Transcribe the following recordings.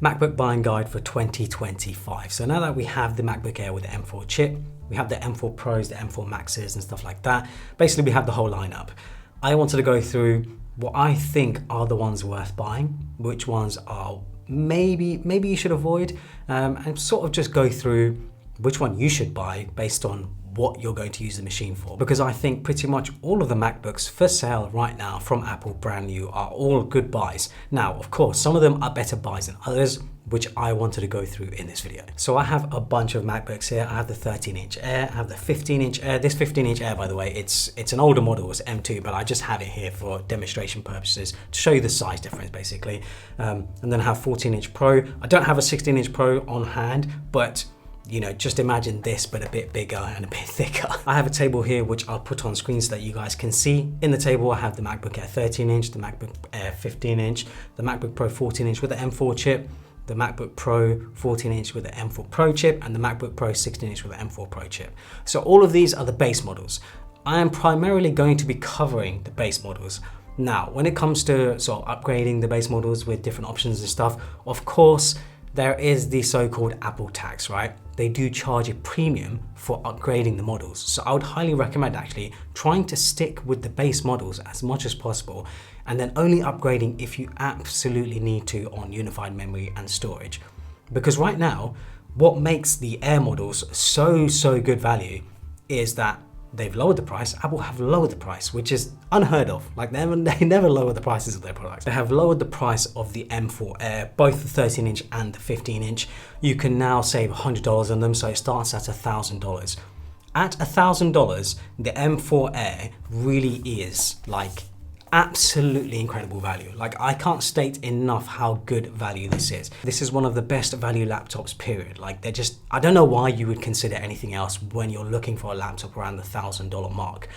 MacBook buying guide for 2025. So now that we have the MacBook Air with the M4 chip, we have the M4 Pros, the M4 Maxes and stuff like that. Basically, we have the whole lineup. I wanted to go through what I think are the ones worth buying, which ones are maybe you should avoid, and sort of just go through which one you should buy based on what you're going to use the machine for. Because I think pretty much all of the MacBooks for sale right now from Apple brand new are all good buys. Now, of course, some of them are better buys than others, which I wanted to go through in this video. So I have a bunch of MacBooks here. I have the 13-inch Air, I have the 15-inch Air. This 15-inch Air, by the way, it's an older model, it's M2, but I just have it here for demonstration purposes to show you the size difference, basically. And then I have 14-inch Pro. I don't have a 16-inch Pro on hand, but you know, just imagine this, but a bit bigger and a bit thicker. I have a table here, which I'll put on screen so that you guys can see. In the table, I have the MacBook Air 13-inch, the MacBook Air 15-inch, the MacBook Pro 14-inch with the M4 chip, the MacBook Pro 14-inch with the M4 Pro chip, and the MacBook Pro 16-inch with the M4 Pro chip. So all of these are the base models. I am primarily going to be covering the base models. Now, when it comes to sort of upgrading the base models with different options and stuff, of course, there is the so-called Apple tax, right? They do charge a premium for upgrading the models. So I would highly recommend actually trying to stick with the base models as much as possible, and then only upgrading if you absolutely need to on unified memory and storage. Because right now, what makes the Air models so good value is that they've lowered the price. Apple have lowered the price, which is unheard of. Like they never lower the prices of their products. They have lowered the price of the M4 Air, both the 13-inch and the 15-inch. You can now save $100 on them, so it starts at $1,000. At $1,000, the M4 Air really is like absolutely incredible value. Like I can't state enough how good value this is. This is one of the best value laptops, period. Like they're just, I don't know why you would consider anything else when you're looking for a laptop around the $1,000 mark.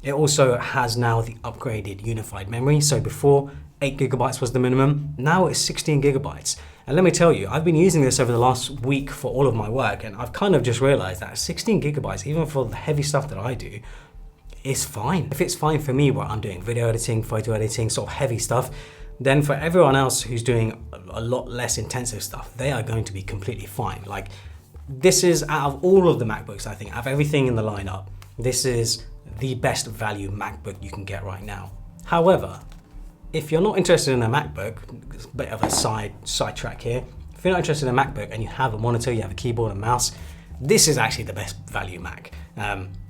It also has now the upgraded unified memory. So before 8 GB was the minimum, now it's 16 GB. And let me tell you, I've been using this over the last week for all of my work, and I've kind of just realized that 16 GB, even for the heavy stuff that I do, is fine. If it's fine for me where I'm doing video editing, photo editing, sort of heavy stuff, then for everyone else who's doing a lot less intensive stuff, they are going to be completely fine. Like this is, out of all of the MacBooks, I think, out of everything in the lineup, this is the best value MacBook you can get right now. However, if you're not interested in a MacBook, it's a bit of a sidetrack here. If you're not interested in a MacBook and you have a monitor, you have a keyboard and mouse, this is actually the best value Mac.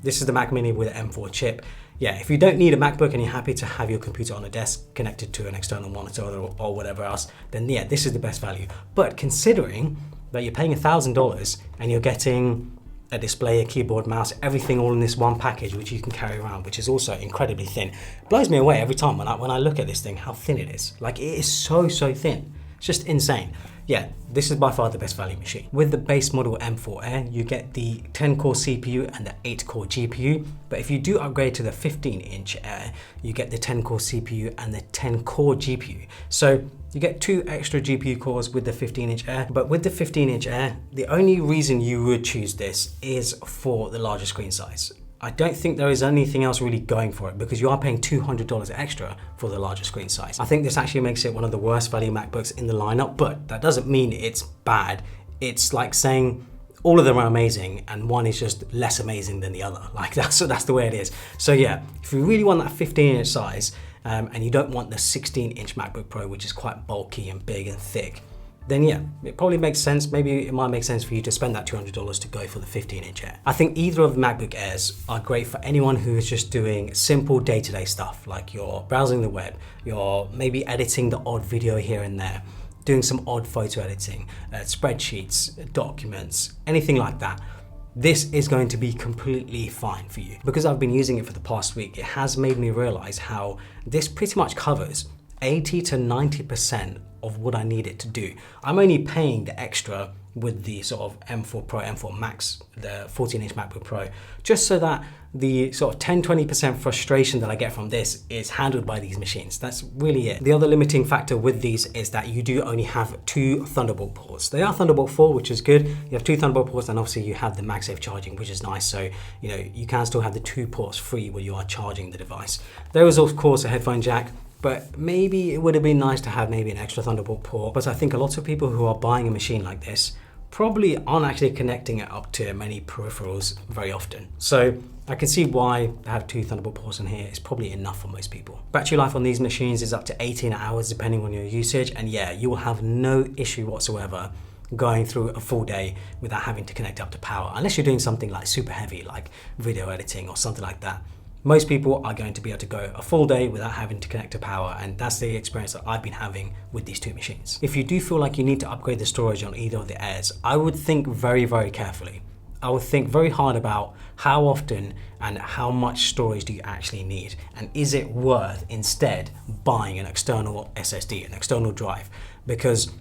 This is the Mac Mini with an M4 chip. Yeah, if you don't need a MacBook and you're happy to have your computer on a desk connected to an external monitor or whatever else, then yeah, this is the best value. But considering that you're paying $1,000 and you're getting a display, a keyboard, mouse, everything all in this one package, which you can carry around, which is also incredibly thin. It blows me away every time when I look at this thing, how thin it is. Like it is so thin. It's just insane. Yeah, this is by far the best value machine. With the base model M4 Air, you get the 10-core CPU and the 8-core GPU. But if you do upgrade to the 15-inch Air, you get the 10-core CPU and the 10-core GPU. So you get 2 extra GPU cores with the 15-inch Air. But with the 15-inch Air, the only reason you would choose this is for the larger screen size. I don't think there is anything else really going for it because you are paying $200 extra for the larger screen size. I think this actually makes it one of the worst value MacBooks in the lineup, but that doesn't mean it's bad. It's like saying all of them are amazing and one is just less amazing than the other. Like that's the way it is. So yeah, if you really want that 15-inch size and you don't want the 16-inch MacBook Pro, which is quite bulky and big and thick, then yeah, it probably makes sense. Maybe it might make sense for you to spend that $200 to go for the 15-inch Air. I think either of the MacBook Airs are great for anyone who is just doing simple day-to-day stuff, like you're browsing the web, you're maybe editing the odd video here and there, doing some odd photo editing, spreadsheets, documents, anything like that. This is going to be completely fine for you. Because I've been using it for the past week, it has made me realize how this pretty much covers 80 to 90% of what I need it to do. I'm only paying the extra with the sort of M4 Pro, M4 Max, the 14-inch MacBook Pro, just so that the sort of 10-20% frustration that I get from this is handled by these machines. That's really it. The other limiting factor with these is that you do only have 2 Thunderbolt ports. They are Thunderbolt 4, which is good. You have 2 Thunderbolt ports, and obviously you have the MagSafe charging, which is nice. So, you know, you can still have the 2 ports free when you are charging the device. There is, of course, a headphone jack. but maybe it would have been nice to have maybe an extra Thunderbolt port. But I think a lot of people who are buying a machine like this probably aren't actually connecting it up to many peripherals very often. So I can see why I have 2 Thunderbolt ports in here. It's probably enough for most people. Battery life on these machines is up to 18 hours depending on your usage, and yeah, you will have no issue whatsoever going through a full day without having to connect up to power, unless you're doing something like super heavy, like video editing or something like that. Most people are going to be able to go a full day without having to connect to power, and that's the experience that I've been having with these 2 machines. If you do feel like you need to upgrade the storage on either of the Airs, I would think very, very carefully. I would think very hard about how often and how much storage do you actually need, and is it worth instead buying an external SSD, an external drive? Because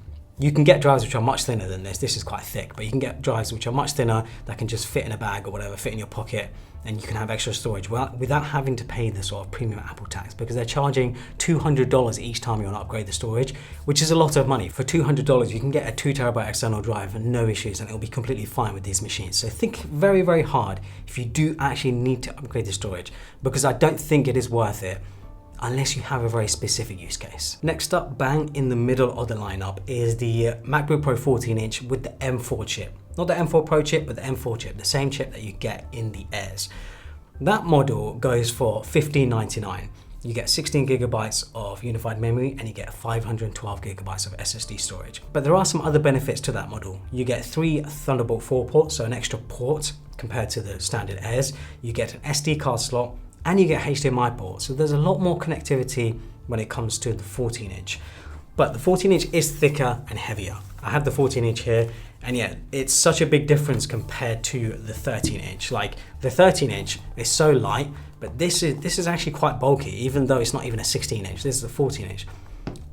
you can get drives which are much thinner than this. This is quite thick, but you can get drives which are much thinner that can just fit in a bag or whatever, fit in your pocket, and you can have extra storage without having to pay the sort of premium Apple tax, because they're charging $200 each time you want to upgrade the storage, which is a lot of money. For $200, you can get a 2 terabyte external drive and no issues, and it'll be completely fine with these machines. So think very, very hard if you do actually need to upgrade the storage, because I don't think it is worth it unless you have a very specific use case. Next up, bang in the middle of the lineup, is the MacBook Pro 14-inch with the M4 chip. Not the M4 Pro chip, but the M4 chip, the same chip that you get in the Airs. That model goes for $1599. You get 16 gigabytes of unified memory and you get 512 gigabytes of SSD storage. But there are some other benefits to that model. You get 3 Thunderbolt 4 ports, so an extra port compared to the standard Airs. You get an SD card slot, and you get HDMI ports. So there's a lot more connectivity when it comes to the 14-inch. But the 14-inch is thicker and heavier. I have the 14-inch here, and yeah, it's such a big difference compared to the 13-inch. Like, the 13-inch is so light, but this is actually quite bulky, even though it's not even a 16-inch. This is a 14-inch.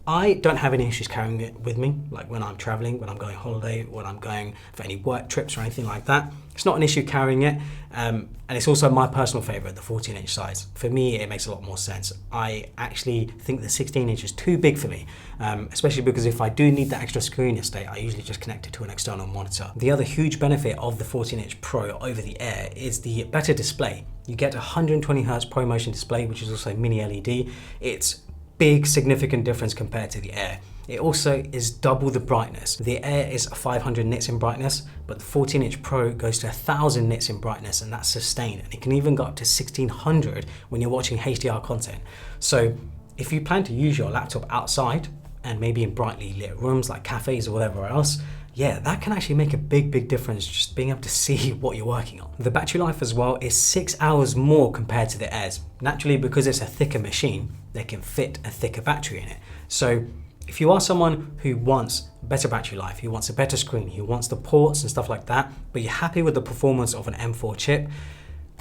I don't have any issues carrying it with me, like when I'm traveling, when I'm going holiday, when I'm going for any work trips or anything like that. It's not an issue carrying it, and it's also my personal favorite, the 14-inch size. For me, it makes a lot more sense. I actually think the 16-inch is too big for me, especially because if I do need that extra screen estate, I usually just connect it to an external monitor. The other huge benefit of the 14-inch Pro over the Air is the better display. You get a 120 Hz ProMotion display, which is also mini LED. It's big significant difference compared to the Air. It also is double the brightness. The Air is 500 nits in brightness, but the 14-inch Pro goes to 1000 nits in brightness, and that's sustained, and it can even go up to 1600 when you're watching HDR content. So if you plan to use your laptop outside and maybe in brightly lit rooms like cafes or whatever else, yeah, that can actually make a big difference, just being able to see what you're working on. The battery life as well is 6 hours more compared to the Airs. Naturally, because it's a thicker machine, they can fit a thicker battery in it. So if you are someone who wants better battery life, who wants a better screen, who wants the ports and stuff like that, but you're happy with the performance of an M4 chip,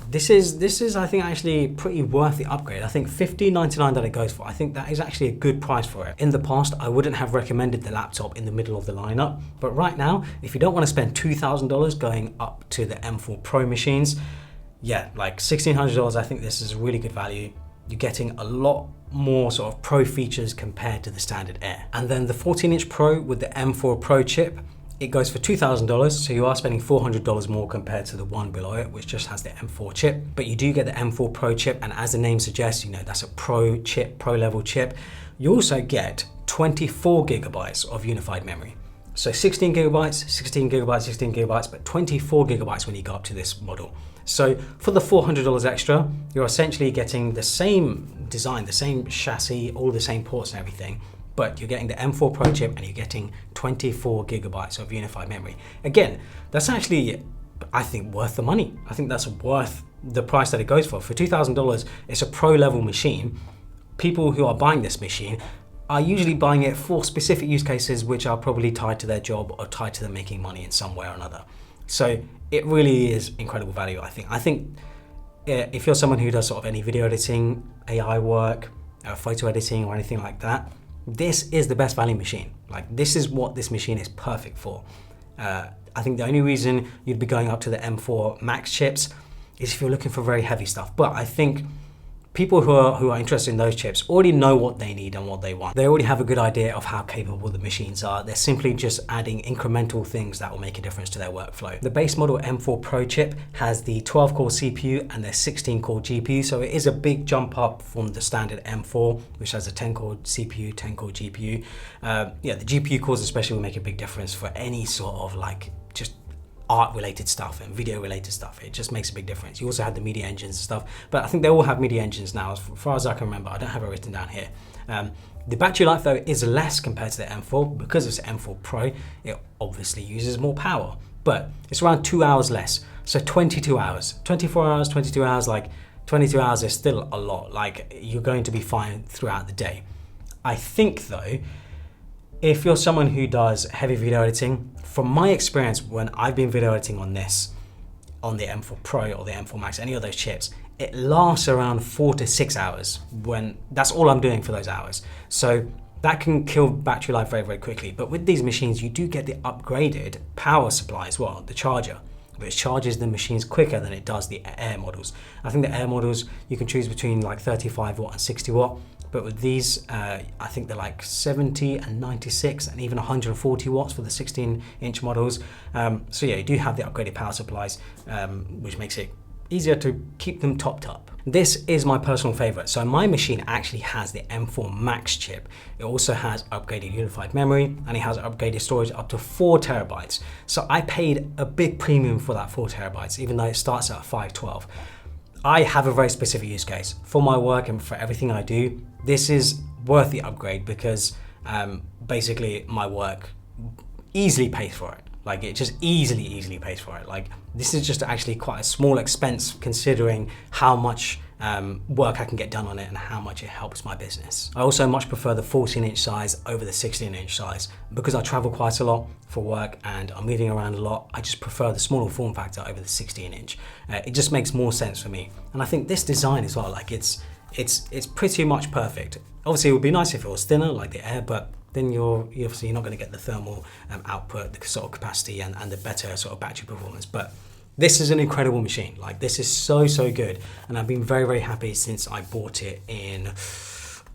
this is I think actually pretty worth the upgrade. I think $1599 that it goes for, I think that is actually a good price for it. In the past, I wouldn't have recommended the laptop in the middle of the lineup, but right now, if you don't want to spend $2,000 going up to the M4 Pro machines, yeah, like $1,600, I think this is a really good value. You're getting a lot more sort of pro features compared to the standard Air. And then the 14-inch Pro with the M4 Pro chip, it goes for $2,000, so you are spending $400 more compared to the one below it, which just has the M4 chip. But you do get the M4 Pro chip, and as the name suggests, you know, that's a pro chip, pro level chip. You also get 24 gigabytes of unified memory. So 16 gigabytes, 16 gigabytes, 16 gigabytes, but 24 gigabytes when you go up to this model. So for the $400 extra, you're essentially getting the same design, the same chassis, all the same ports and everything, but you're getting the M4 Pro chip and you're getting 24 gigabytes of unified memory. Again, that's actually, I think, worth the money. I think that's worth the price that it goes for. For $2,000, it's a pro level machine. People who are buying this machine are usually buying it for specific use cases which are probably tied to their job or tied to them making money in some way or another. So it really is incredible value, I think. I think if you're someone who does sort of any video editing, AI work, photo editing or anything like that, this is the best value machine. Like, this is what this machine is perfect for. I think the only reason you'd be going up to the M4 Max chips is if you're looking for very heavy stuff. But I think people who are interested in those chips already know what they need and what they want. They already have a good idea of how capable the machines are. They're simply just adding incremental things that will make a difference to their workflow. The base model M4 Pro chip has the 12-core CPU and their 16-core GPU, so it is a big jump up from the standard M4, which has a 10-core CPU, 10-core GPU. Yeah, the GPU cores especially will make a big difference for any sort of like just art related stuff and video related stuff. It just makes a big difference. You also have the media engines and stuff, but I think they all have media engines now as far as I can remember. I don't have it written down here. The battery life though is less compared to the M4 because it's M4 Pro. It obviously uses more power, but it's around 2 hours less. So 22 hours, 24 hours, 22 hours, like 22 hours is still a lot. Like you're going to be fine throughout the day. I think though, if you're someone who does heavy video editing, from my experience when I've been video editing on this, on the M4 Pro or the M4 Max, any of those chips, it lasts around 4 to 6 hours when that's all I'm doing for those hours. So that can kill battery life very, very quickly. But with these machines, you do get the upgraded power supply as well, the charger, which charges the machines quicker than it does the Air models. I think the Air models, you can choose between like 35 watt and 60 watt. But with these, I think they're like 70 and 96 and even 140 watts for the 16-inch models. So yeah, you do have the upgraded power supplies, which makes it easier to keep them topped up. This is my personal favorite. So my machine actually has the M4 Max chip. It also has upgraded unified memory and it has upgraded storage up to 4 terabytes. So I paid a big premium for that 4 terabytes, even though it starts at 512. I have a very specific use case for my work and for everything I do. This is worth the upgrade because basically my work easily pays for it. Like it just easily pays for it. Like this is just actually quite a small expense considering how much work I can get done on it and how much it helps my business. I also much prefer the 14-inch size over the 16-inch size because I travel quite a lot for work and I'm moving around a lot. I just prefer the smaller form factor over the 16-inch. It just makes more sense for me. And I think this design as well, like it's pretty much perfect. Obviously it would be nice if it was thinner like the Air, but then you're obviously not going to get the thermal output, the sort of capacity and the better sort of battery performance. But this is an incredible machine. Like this is so good. And I've been very, very happy since I bought it in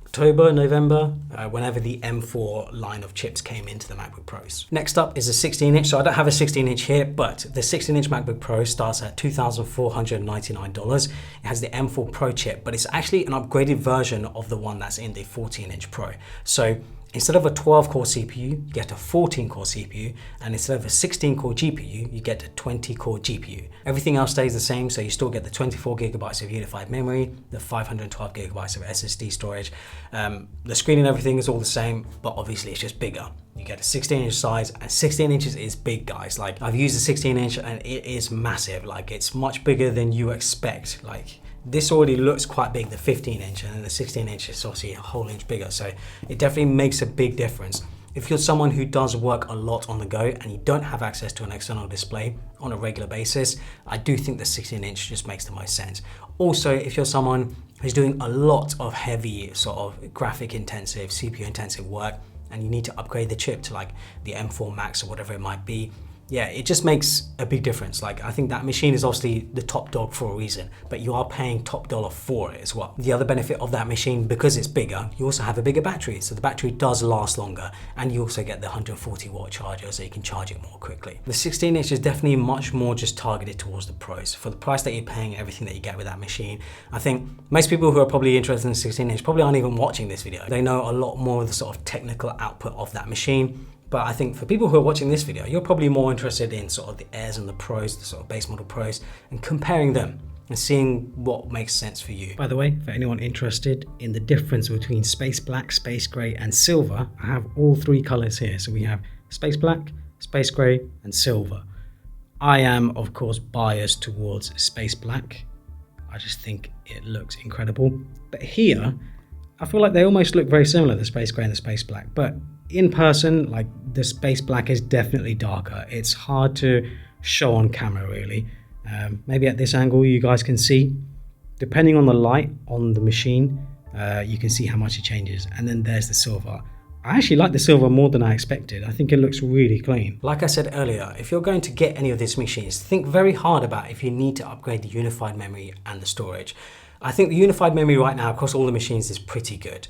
October, November, whenever the M4 line of chips came into the MacBook Pros. Next up is a 16-inch. So I don't have a 16-inch here, but the 16-inch MacBook Pro starts at $2,499. It has the M4 Pro chip, but it's actually an upgraded version of the one that's in the 14-inch Pro. So instead of a 12-core CPU, you get a 14-core CPU, and instead of a 16-core GPU, you get a 20-core GPU. Everything else stays the same, so you still get the 24 gigabytes of unified memory, the 512 gigabytes of SSD storage. The screen and everything is all the same, but obviously it's just bigger. You get a 16-inch size, and 16 inches is big, guys. Like I've used a 16-inch, and it is massive. Like it's much bigger than you expect. Like this already looks quite big, the 15-inch, and then the 16-inch is obviously a whole inch bigger. So it definitely makes a big difference. If you're someone who does work a lot on the go and you don't have access to an external display on a regular basis, I do think the 16-inch just makes the most sense. Also, if you're someone who's doing a lot of heavy sort of graphic intensive, CPU intensive work, and you need to upgrade the chip to like the M4 Max or whatever it might be, yeah, it just makes a big difference. Like I think that machine is obviously the top dog for a reason, but you are paying top dollar for it as well. The other benefit of that machine, because it's bigger, you also have a bigger battery. So the battery does last longer, and you also get the 140 watt charger, so you can charge it more quickly. The 16-inch is definitely much more just targeted towards the pros. For the price that you're paying, everything that you get with that machine, I think most people who are probably interested in the 16-inch probably aren't even watching this video. They know a lot more of the sort of technical output of that machine. But I think for people who are watching this video, you're probably more interested in sort of the Airs and the Pros, the sort of base model Pros, and comparing them and seeing what makes sense for you. By the way, for anyone interested in the difference between space black, space gray, and silver, I have all 3 colors here. So we have space black, space gray, and silver. I am, of course, biased towards space black. I just think it looks incredible. But here, I feel like they almost look very similar, the space gray and the space black. But in person, like the space black is definitely darker. It's hard to show on camera really. Maybe at this angle you guys can see, depending on the light on the machine, you can see how much it changes. And then there's the silver. I actually like the silver more than I expected. I think it looks really clean. Like I said earlier, if you're going to get any of these machines, think very hard about if you need to upgrade the unified memory and the storage. I think the unified memory right now across all the machines is pretty good.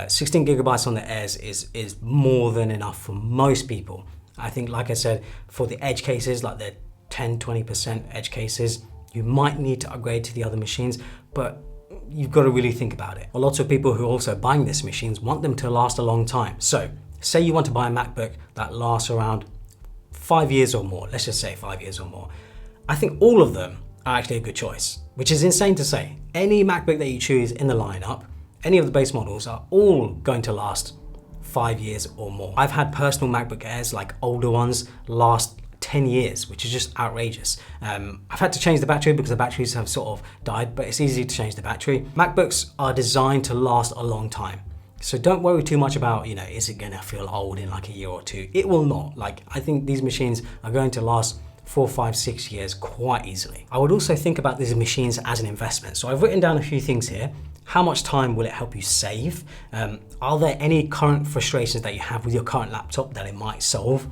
16 gigabytes on the Airs is more than enough for most people. I think, like I said, for the edge cases, like the 10-20% edge cases, you might need to upgrade to the other machines, but you've got to really think about it. A lot of people who are also buying these machines want them to last a long time. So say you want to buy a MacBook that lasts around 5 years or more, let's just say 5 years or more. I think all of them are actually a good choice, which is insane to say. Any MacBook that you choose in the lineup, any of the base models are all going to last 5 years or more. I've had personal MacBook Airs, like older ones, last 10 years, which is just outrageous. I've had to change the battery because the batteries have sort of died, but it's easy to change the battery. MacBooks are designed to last a long time. So don't worry too much about, is it gonna feel old in like a year or two? It will not. Like, I think these machines are going to last 4, 5, 6 years quite easily. I would also think about these machines as an investment. So I've written down a few things here. How much time will it help you save? Are there any current frustrations that you have with your current laptop that it might solve?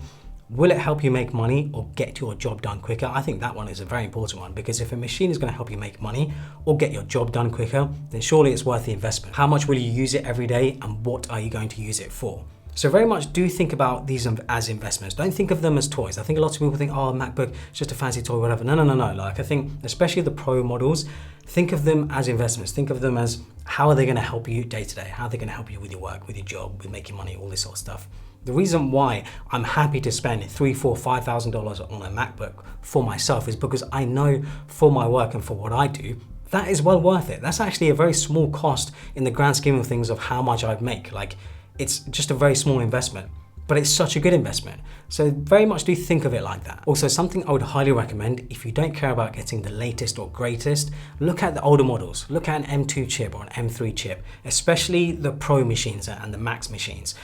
Will it help you make money or get your job done quicker? I think that one is a very important one, because if a machine is going to help you make money or get your job done quicker, then surely it's worth the investment. How much will you use it every day, and what are you going to use it for? So very much do think about these as investments. Don't think of them as toys. I think a lot of people think, oh, MacBook, it's just a fancy toy, whatever. No. Like, I think, especially the Pro models, think of them as investments. Think of them as, how are they going to help you day to day? How are they going to help you with your work, with your job, with making money, all this sort of stuff. The reason why I'm happy to spend $3,000, $4,000, $5,000 on a MacBook for myself is because I know for my work and for what I do, that is well worth it. That's actually a very small cost in the grand scheme of things of how much I make. Like, it's just a very small investment, but it's such a good investment. So very much do think of it like that. Also, something I would highly recommend, if you don't care about getting the latest or greatest, look at the older models. Look at an M2 chip or an M3 chip, especially the Pro machines and the Max machines.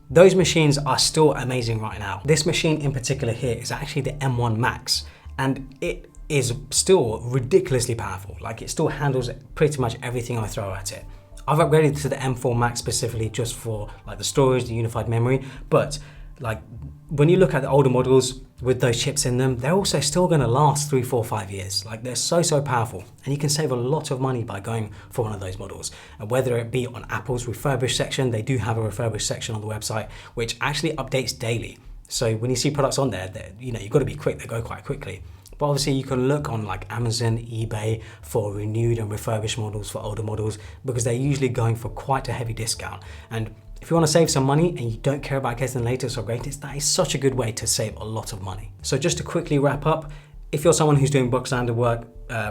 Those machines are still amazing right now. This machine in particular here is actually the M1 Max, and it is still ridiculously powerful. Like, it still handles pretty much everything I throw at it. I've upgraded to the M4 Max specifically just for like the storage, the unified memory, but like when you look at the older models with those chips in them, they're also still going to last 3, 4, 5 years. Like, they're so powerful, and you can save a lot of money by going for one of those models. And whether it be on Apple's refurbished section, they do have a refurbished section on the website, which actually updates daily. So when you see products on there, you've got to be quick, they go quite quickly. But obviously you can look on like Amazon, eBay for renewed and refurbished models for older models, because they're usually going for quite a heavy discount. And if you want to save some money and you don't care about getting the latest or greatest, that is such a good way to save a lot of money. So just to quickly wrap up, if you're someone who's doing book standard work,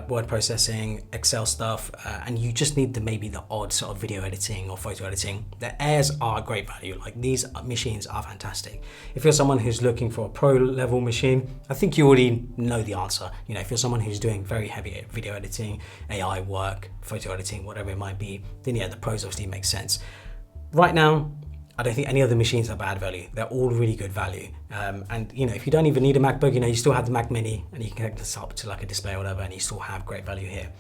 word processing, Excel stuff, and you just need maybe the odd sort of video editing or photo editing, the Airs are great value. Like, these machines are fantastic. If you're someone who's looking for a pro level machine, I think you already know the answer. If you're someone who's doing very heavy video editing, AI work, photo editing, whatever it might be, then yeah, the Pros obviously make sense. Right now, I don't think any of the machines are bad value. They're all really good value. And if you don't even need a MacBook, you still have the Mac Mini, and you can connect this up to like a display or whatever, and you still have great value here.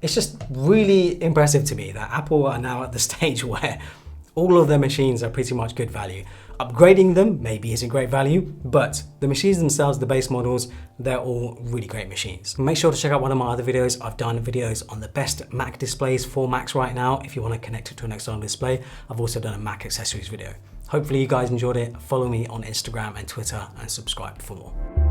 It's just really impressive to me that Apple are now at the stage where all of their machines are pretty much good value. Upgrading them maybe isn't great value, but the machines themselves, the base models, they're all really great machines. Make sure to check out one of my other videos. I've done videos on the best Mac displays for Macs right now if you want to connect it to an external display. I've also done a Mac accessories video. Hopefully you guys enjoyed it. Follow me on Instagram and Twitter, and subscribe for more.